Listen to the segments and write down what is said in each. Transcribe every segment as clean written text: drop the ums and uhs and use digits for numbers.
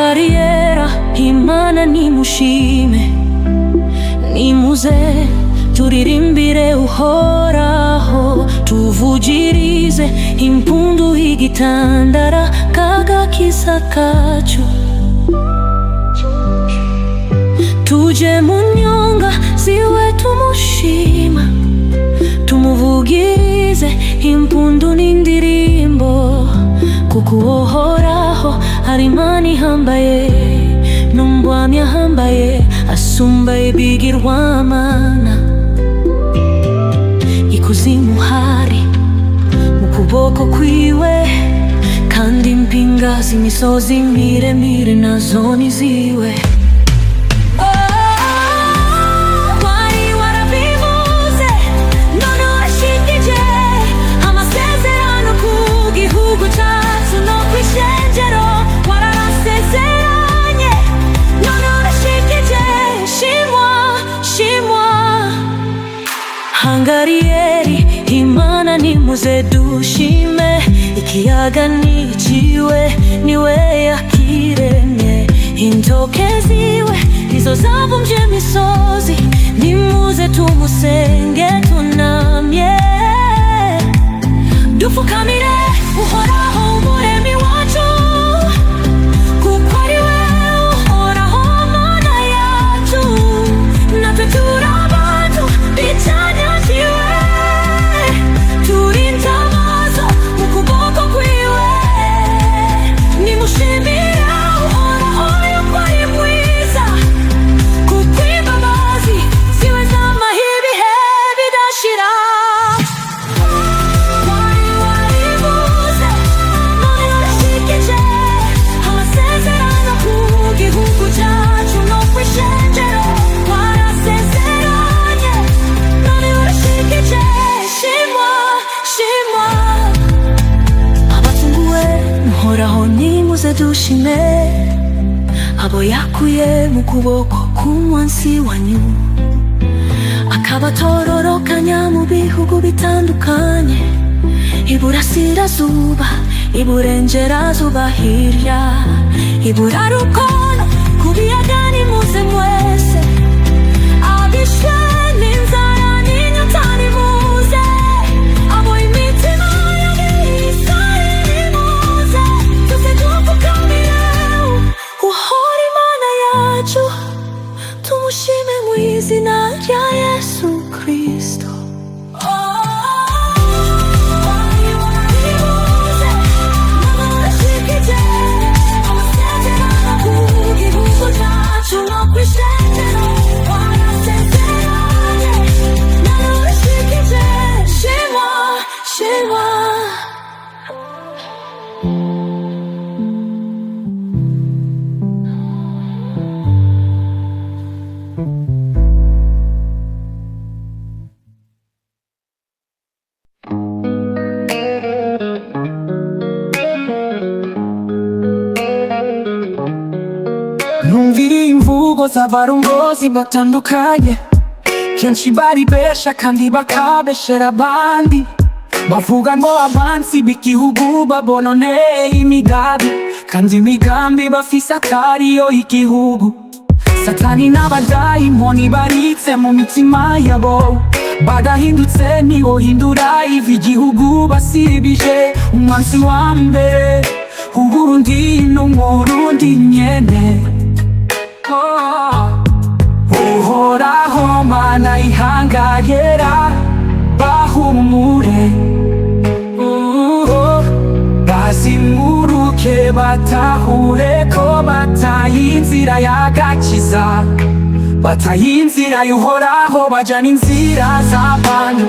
Hangariera Imana nimushime, nimuze turirimbire Uhoraho, tuvugirize impundu igitandara k'agakiza kacu. Tuje mu nyonga ziwe tumushima, tumuvugirize impundu n'indirimbo, kuko Uhoraho ari Imana ihambaye, n'umwami ahambaye asumba ibigirwamana. Ikuzimu hari mu kuboko kwiwe, kandi impinga z'imisozi miremire nazo ni ziwe. Hangarieri Imana nimuze dushime, ikiyaga niciwe niwe yakiremye, intoke ziwe nizo zavumje imisozi, nimuze tumusenge tunamye, dupfukamire Uhoraho umuremyi wacu, kuko ari we Uhoraho Mana yacu, natwe turi abantu bicanye dushime, abo yakuye mu kuboko k'umwansi wanyu, akabatororokanya mu bihugu bitandukanye, iburasirazuba, iburengerazuba, hirya iburarukono, ku biyaga nimuze mwese, abishe n'inzara n'inyota nimuze, abo imitima y'abisirayeli nimuze, tuze dupfukamire Uhora Imana yacu, tumushime mu izina rya Yesu Kristo. Numvira imvugo z'abarongozi batandukanye, kenshi baribesha kandi bakabeshera abandi, bavuga ngo abansi b'igihugu babononeye imigambi, kandi imigambi bafise atariyo igihugu. Satani n'abadayimoni baritse mu mitima yabo, badahindutse ntiwohindura ivi igihugu basibije. Umwansi wa mbere Uburundi n'Umurundi nyene, Uhoraho Mana ihangagera bahumure, bazimuruke batahure ko bataye inzira y'agakiza, bataye inzira y'Uhoraho bajana inzira z'abantu,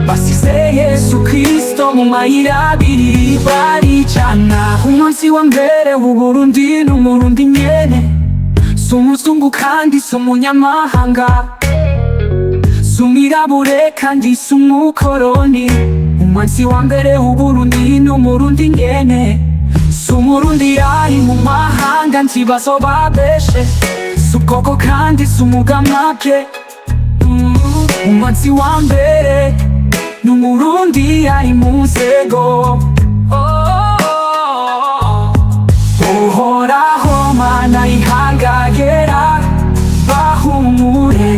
basize Yesu Kristo mu mayira abiri baricana. Umunsi wa mbere w'Uburundi n'Umurundi nyene, si umuzungu kandi si umunyamahanga, si umwirabure kandi si umukoroni. Umunsi wa mbere w'Uburundi n'Umurundi nyene, si umurundi yari mu mahanga nzibazo babeshe, si ubwoko kandi si umugamake. Umunsi wa mbere n'Umurundi yari mu nzego, mana ihangagera bahumure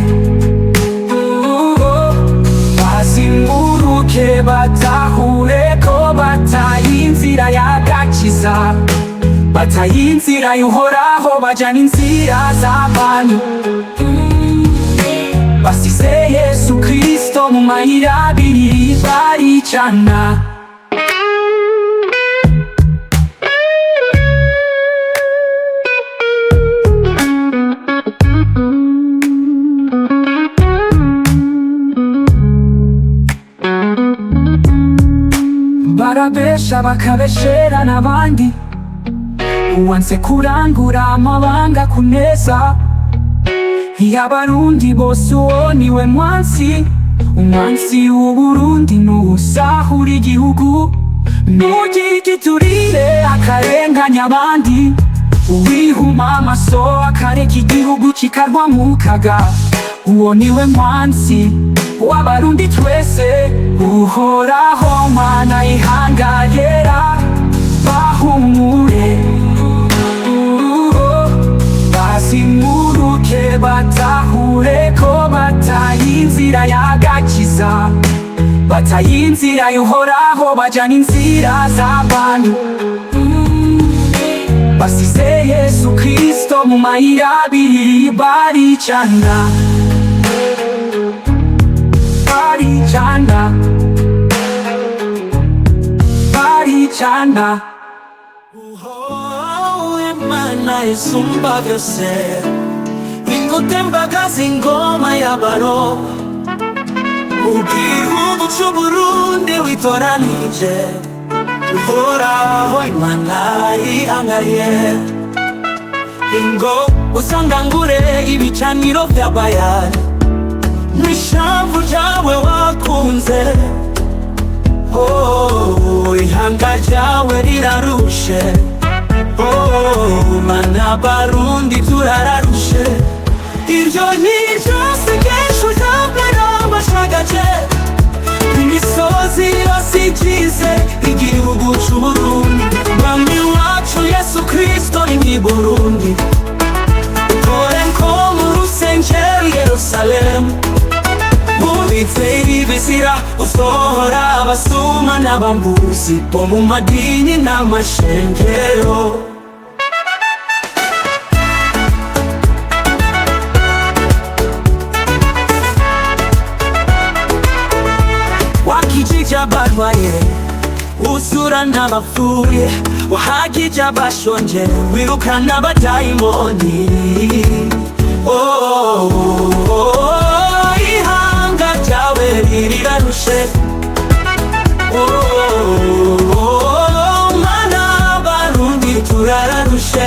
bazinguruke batahure ko bataye inzira y'agakiza bataye inzira y'uhoraho bajana inzira z'abantu basize Yesu Kristo mu mayira abiri baricana barabesha bakabeshera n'abandi uwanse kurangura amabanga kuneza y'abarundi bose uwo niwe mwansi umwansi w'Uburundi n'usahura igihugu n'ugiturire akarenganya abandi uwihuma amaso akareka igihugu kikarwa mu kaga uwo niwe mwansi w'abarundi twese uhoraho mana ihangagera bahumure bazimuruke batahure ko bataye inzira y'agakiza bataye inzira y'uhoraho bajana inzira z'abantu basize Yesu Kristo mu mayira abiri baricana baricana baricana Imana isumba byose ingutembagaza ingoma y'abaro mu gihugu c'Uburundi witoranije uhoraho Imana ihangariye ingo usanga ngure ibicaniro vy'abayari n'ishavu ryawe wakunze ihanga ryawe rirarushe mana barundi turararushe iryo niryo sengesho ryambere amashagaje imisozi yose igize igihugu c'Uburundi mwami wacu Yesu Kristo ni Burundi ukore nko mu rusengero Yerusalemu mubitse ibizira usohora abasuma n'abambuzi bo mu madini n'amashengero wakijije abarwaye usura n'abapfuye wahagije abashonje wirukana abadayimoni ihanga ryawe rirarushe mana barundi turararushe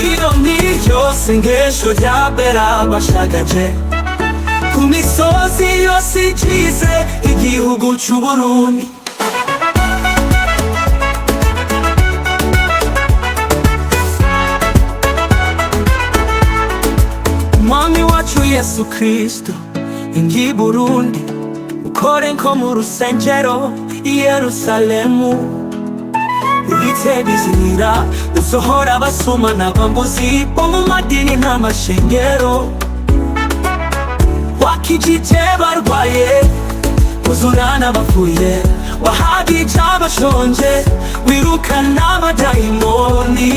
iyo niryo sengesho ryabera bashagaje ku misozi yose igize igihugu c'Uburundi mwami wacu Yesu Kristo ingi Burundi ukore nko mu rusengero Yerusalemu ibitse bizira usohora abasuma n'abambuzi bo mu madini n'amashengero wakijije barwaye uzura n'abapfuye wahagije abashonje wirukana abadayimoni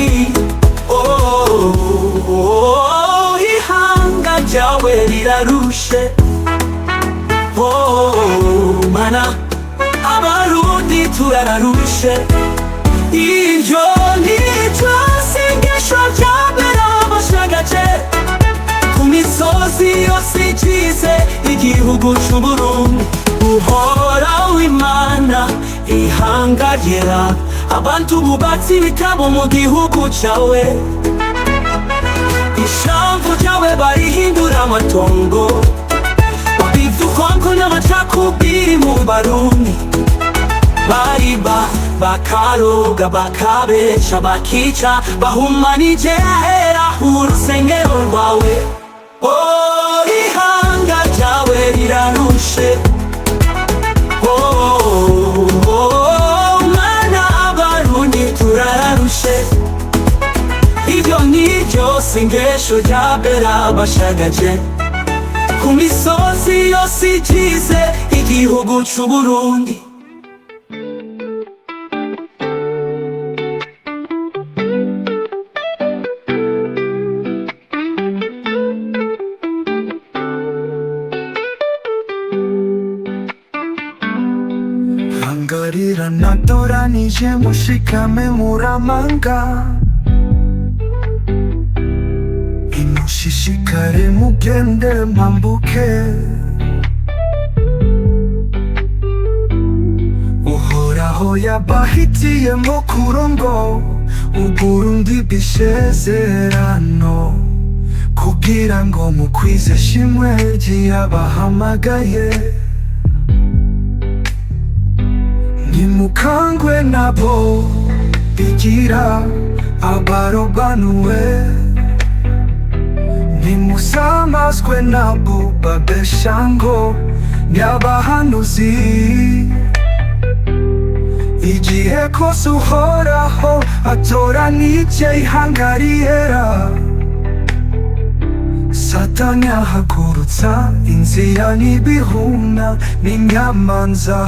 ihanga ryawe rirarushe mana abarundi turararushe iryo niryo sengesho ryambere amashagaje ku misozi yose igize igihugu c'Uburundi uhoraho Imana ihangagera abantu bubatse ibitabo mu gihugu cawe ishavu ryawe barihindura amatongo babivye ukonko n'amacakubiri mu Barundi bariba bakaroga bakabesha bakica bahumanije ahera urusengero rwawe ihanga ryawe rirarushe mana abarundi turararushe sengesho ryabera bashagaje ku misozi yose igize igihugu c'Uburundi. Hangarira natoranije mushikame muramanga, imushishikare mugende mwambuke. Uhoraho yabahitiyemo kurongo Uburundi bw'isezerano, kugira ngo mukwize shimwe ry'abahamagaye. Nimukangwe nabo bigira abarobanuwe, nimusamazwe nabo babesha ngo ni abahanuzi. Igihe kose Uhoraho atoranije ihanga rihera, Satani ahagurutsa inzira n'ibihuna n'inyamanza.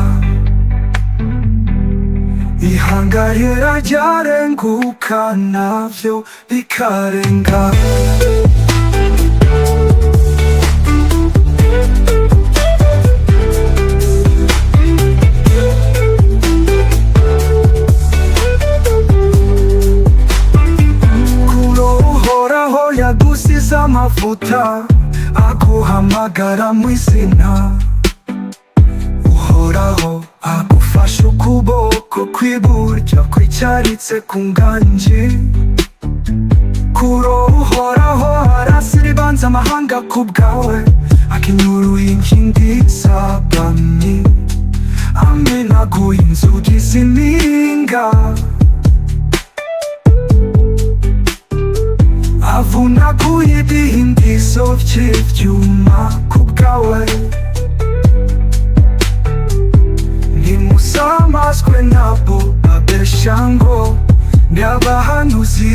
Ihanga rihera ryarenguka navyo bikarenga. Uhoraho yagusize amavuta, aguhamagara mu izina. Uhoraho agufashe ukuboko kw'iburyo kwicaritse ku nganji. Uhoraho arasiribanza amahanga ku bwawe, akinyuruye inkindi z'abami, amenaguye inzugi z'impinga. Avunaguye ibihindizo vy'ivyuma ku bwawe. Nimusamazwe nabo babesha ngo ni abahanuzi.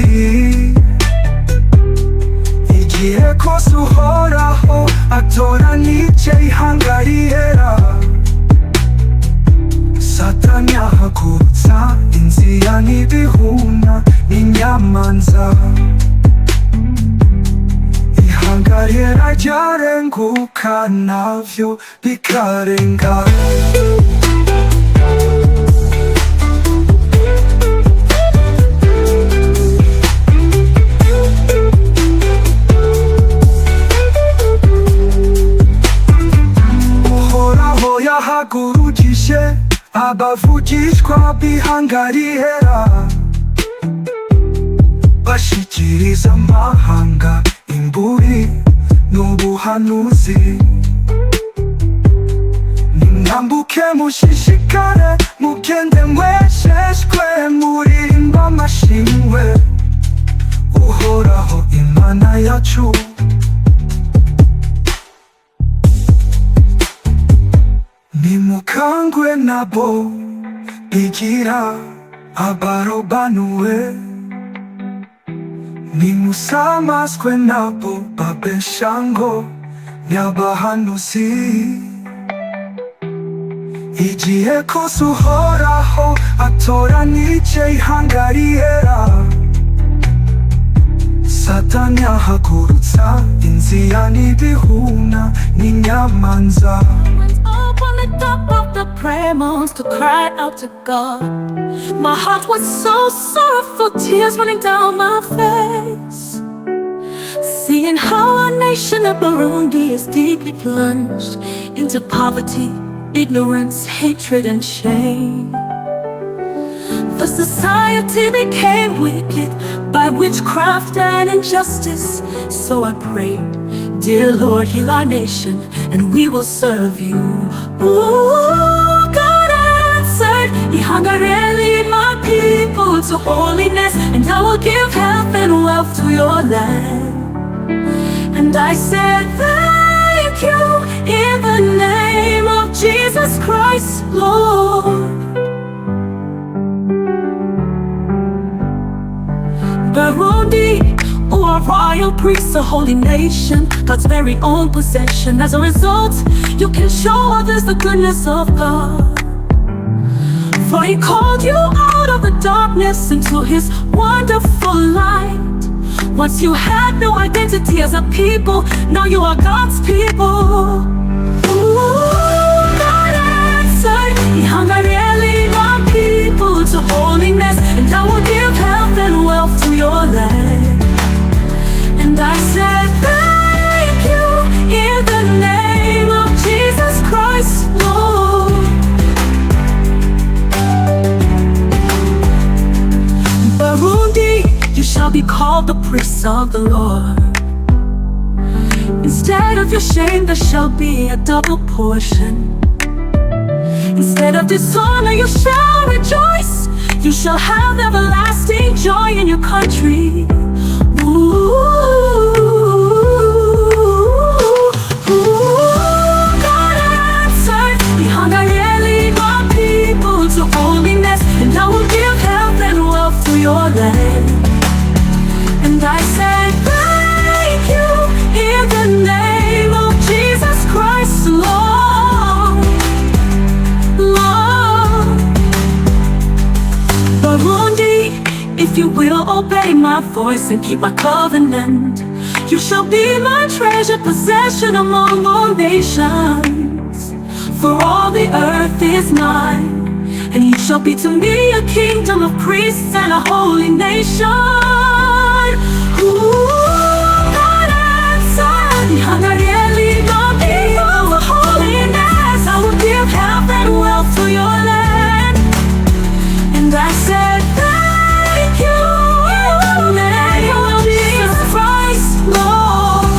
Igihe kose Uhoraho atoranije ihanga rihera, Satani ahagurutsa inzira n'ibihuna n'inyamanza. Ihanga rihera ryarenguka navyo bikarenga. Uhoraho yahagurukije abavugishwa b'ihanga rihera, bashikiriza amahanga imburi n'ubuhanuzi. Nimwambuke mushishikare mugende mwesheshwe, muririmba amashimwe Uhoraho Imana yacu. Nimukangwe nabo bigira abarobanuwe, nimusamazwe nabo babesha ngo ni abahanuzi. Igihe kose Uhoraho atoranije ihanga rihera, Satani ahagurutsa inzira n'ibihuna n'inyamanza. Up on the top of the prayer mounds to cry out to God. My heart was so sorrowful, tears running down my face, seeing how our nation of Burundi is deeply plunged into poverty, ignorance, hatred, and shame. The society became wicked by witchcraft and injustice. So I pray, dear Lord, heal our nation, and we will serve you. Ooh, God answered, Ihanga, lead my people to holiness, and I will give health and wealth to your land. And I said, thank you in the name of Jesus Christ, Lord. Burundi, our royal priest, a holy nation, God's very own possession. As a result, you can show others the goodness of God. For He called you out of the darkness into His wonderful light. Once you had no identity as a people, now you are God's people. God answered, He hung a really my people to holiness, and I will give health and wealth to your land. And I said, thank you in the name of Jesus Christ, Lord. Burundi, you shall be called the priests of the Lord. Instead of your shame, there shall be a double portion. Instead of dishonor, you shall rejoice. You shall have everlasting joy in your country. God answered, He hung a really my people to holiness, and I will give health and wealth to your land. And I said, thank you in the name of Jesus Christ, Lord, Lord. Burundi, if you will obey my voice and keep my covenant, you shall be my treasured possession among all nations. For all the earth is mine, and you shall be to me a kingdom of priests and a holy nation. God answered, He hung a really my people for holiness. I will give health and wealth to your land. And I said, thank you in the name of Jesus Christ, Lord.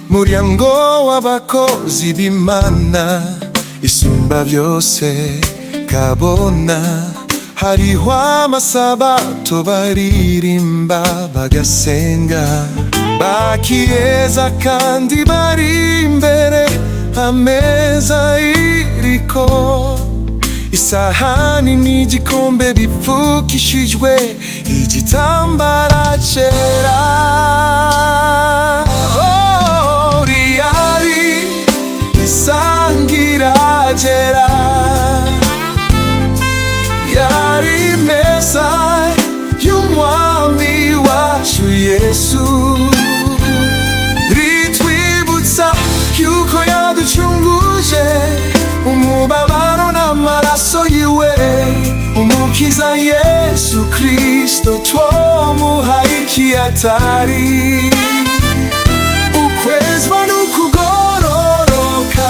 Muriango w'abakozi b'Imana, isumba byose kabona. Hariho amasabato baririmba bagasenga, bakiyeza kandi bari imbere ameza iriko isahani n'igikombe bipfukishijwe igitambara cyera. Riyari isangira ryera, yari meza y'umwami wacu Yesu, ritwibutsa yuko yaducunguje umubabaro n'amaraso yiwe. Umukiza Yesu Kristo twomuhaye ikiatari, ukwezwa n'ukugororoka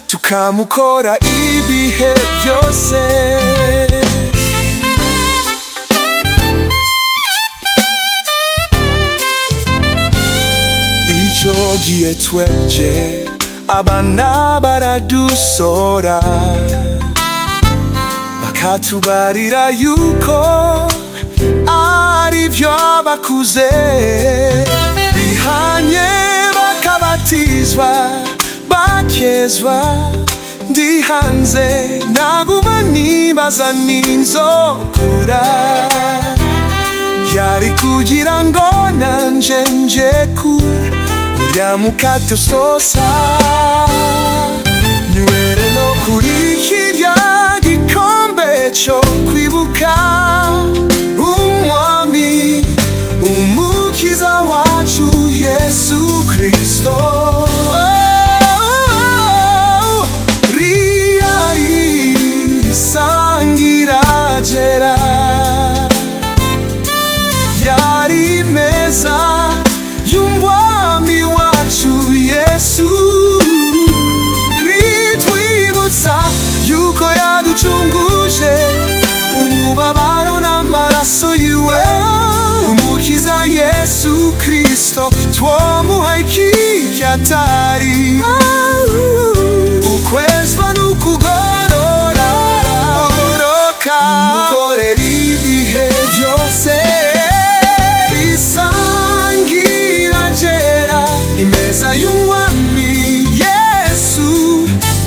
tukamukora ibihe byose. Ico gihe tweje abana baradusora, bakatubarira yuko ari byo bakuze, bihanye bakabatizwa bakezwa. Ndi hanze naguma nibaza ninzokura, yari kugira ngo nanje nje kurya mukate usosa, nywere no kuri kirya gikombe cyo kwibuka umwami umukiza wacu Yesu Kristo. Riyari isangira ryera, yari meza y'umwami wacu Yesu, ritwibutsa yuko yaducunguje umubabaro n'amaraso yiwe. Umukiza Yesu Kristo twomuhaye ikiatari, ukwezwa kugororoka mukorera ibihe byose bisangira jera imeza y'umwami Yesu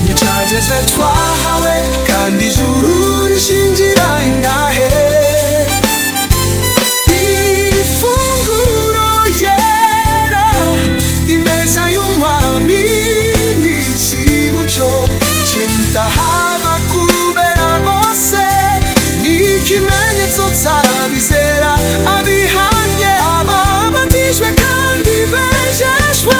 nicageze twahawe kandi ijuru rishingira intahe ifunguro yera imeza y'umwami n'ikibuco c'indahava kubera bose n'ikimenyetso c'abizera abihanye ababatijwe kandi bejejwe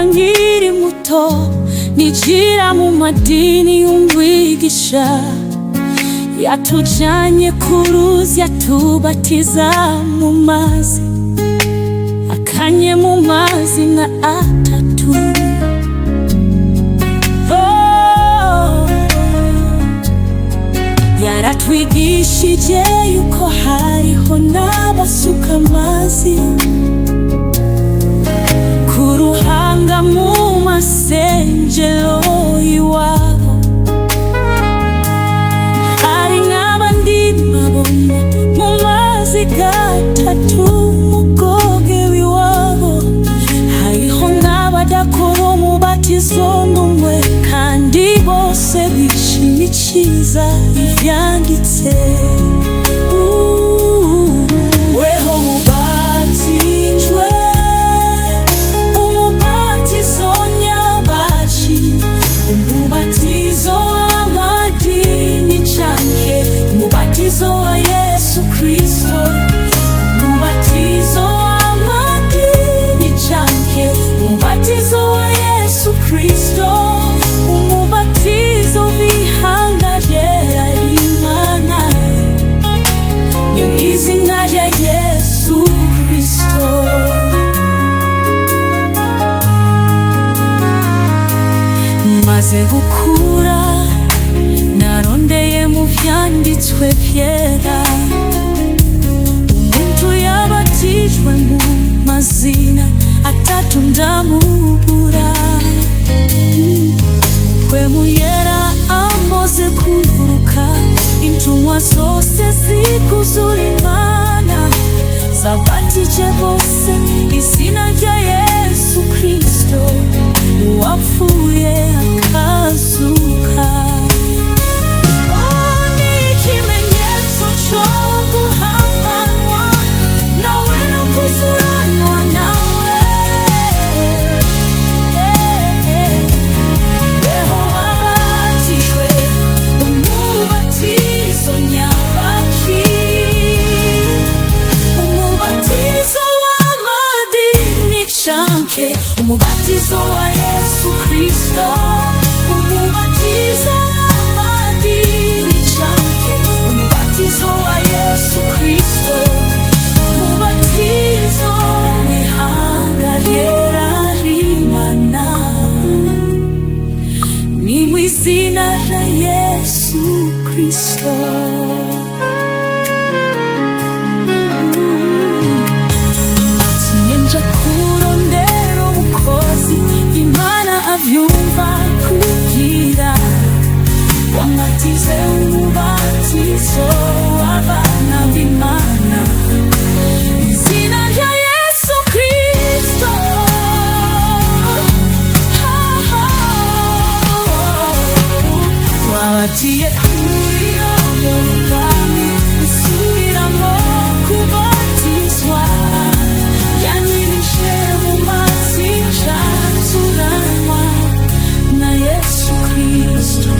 nkiri muto nijira mu madini y'umwigisha yatujanye ku ruzi yatubatiza mu mazi akanye mu mazi nka atatu yaratwigishije yuko hariho n'abasuka amazi kuruhanga mu masengero iwabo hari nk'abandi mabona mu mazi gatatu mugoge w'iwabo hariho n'abadakora umubatizo n'umwe kandi bose bishimiye iciza ivyanditse weho mubatijwe umubatizo wa Yesu Kristo umubatizo w'amadini canke umubatizo wa Yesu Kristo umubatizo w'ihanga ryera Imana ni izina rya Yesu Kristo maze gukura narondeye mu vyanditswe vyera umuntu yabatijwe mu mazina atatu ndamubura mpwemu yera amaze kuguruka intumwa zose zikuzura Imana zabatije bose izina rya Yesu Kristo uwapfuye akazuka umubatizo wa Yesu Kristo umubatizo w'amadini canke umubatizo wa Yesu Kristo umubatizo w'ihanga ryera Imana ni mw'izina rya Yesu Kristo avyumva kugira wamatize umubatizo w'abana b'Imana izina rya Yesu Kristo wabatiye kuri Yorodani usubiramo kubatizwa yanyirishe mu mazi nshazuranywa na Yesu Kristo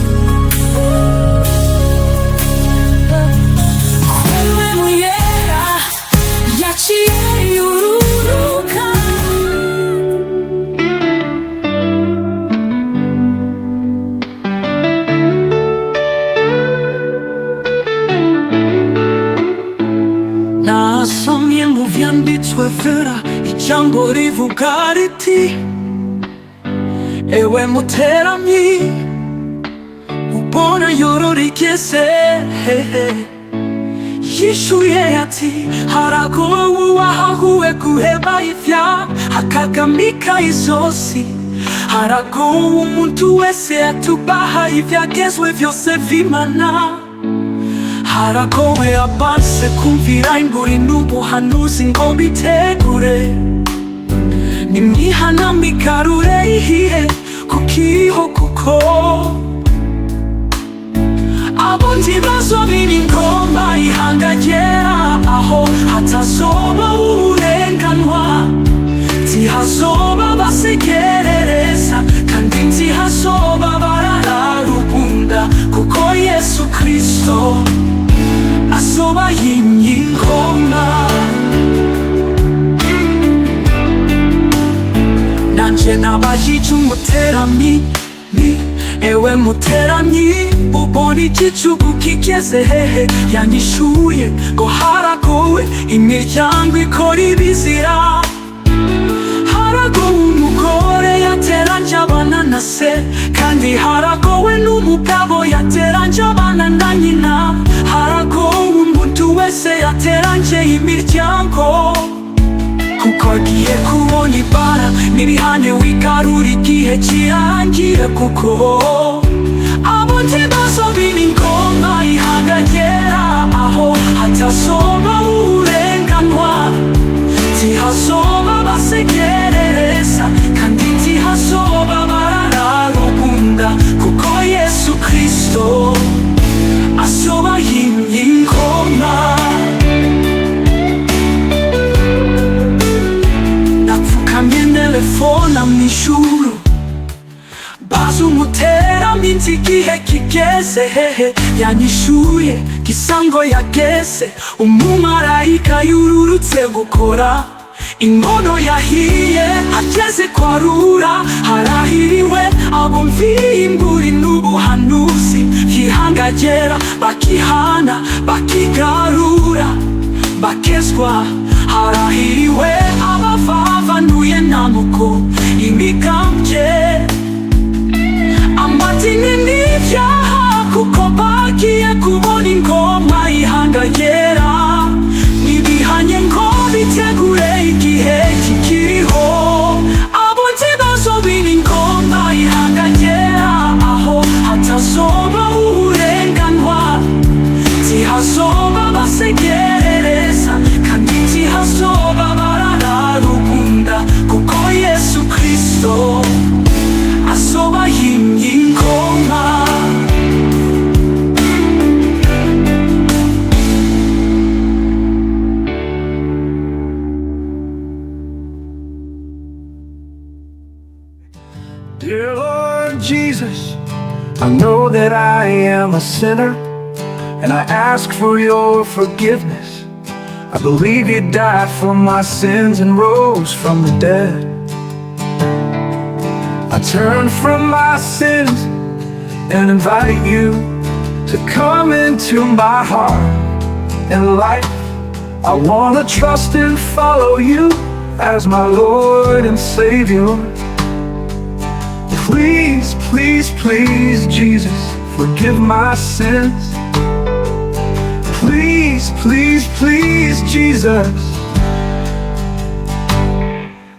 Umva ijambo rivuga riti ewe muteramyi ubona ijoro rigeze yishuye ati haragowe uwahahuwe guheba ivyaha akagamika izosi haragowe umuntu wese atubaha ivyagezwe vyose v'Imana haragowe abanse kumvira imburi n'ubuhanuzi ngo bitegure nimwihana migarure ihihe kukiho kuko abo ntibazobira ingoma ihanga ryera aho hatazoba uburenganwa ntihazoba basegerereza kandi ntihazoba barararubunda kuko Yesu Kristo azoba yimye ingoma nanje nabajije umuteramyi ewe muteramyi ubona igicugu kigeze hehe yanyishuye ngo haragowe imiryango ikora ibizira haragowe umugore yateranje abana na se kandi haragowe n'umugabo yateranje abana na nyina haragowe umuntu wese yateranje imiryango kuko agiye kubona ibara n'ibihane wigarura igihe kirangiye kuko abo ntibazobira ingoma ihanga ryera aho hatazoba uburenganwa ntihazoba basegerereza kandi ntihazoba barararubunda kuko Yesu Kristo azoba yimye ingoma telefona mw'ijuru baza umuteramyi nzi igihe kigeze hehe yanyishuye gisango yageze umumarayika yururutse gukora inkono yahiye ageze kwarura harahiriwe abumviye imburi n'ubuhanuzi ihanga ryera bakihana bakigarura bakezwa harahiriwe abavavanuye namuko imigambye amadini n'ivyaha kuko bagiye kubona ingoma ihanga ryera nibihanye ngo bitegure igihe kikiriho abo ntibazobira ingoma ihanga ryera aho hatazoba uburenganwa ntihazoba basegerereza kandi ntihazoba barararubunda kuko Yesu Kristo azoba yimye ingoma Dear Lord Jesus, I know that I am a sinner and I ask for your forgiveness. I believe you died for my sins and rose from the dead. I turn from my sins and invite you to come into my heart and life. I wanna trust and follow you as my Lord and Savior. Please, please, please, Jesus, forgive my sins. Please, please, please, Jesus,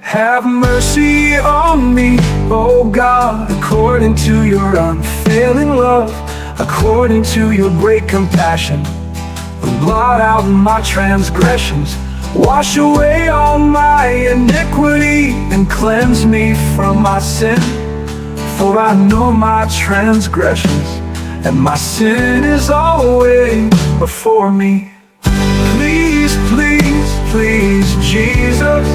have mercy on me, oh God, according to your unfailing love, according to your great compassion. Blot out my transgressions, wash away all my iniquity, and cleanse me from my sin. For I know my transgressions, and my sin is always before me. Please, please, please, Jesus,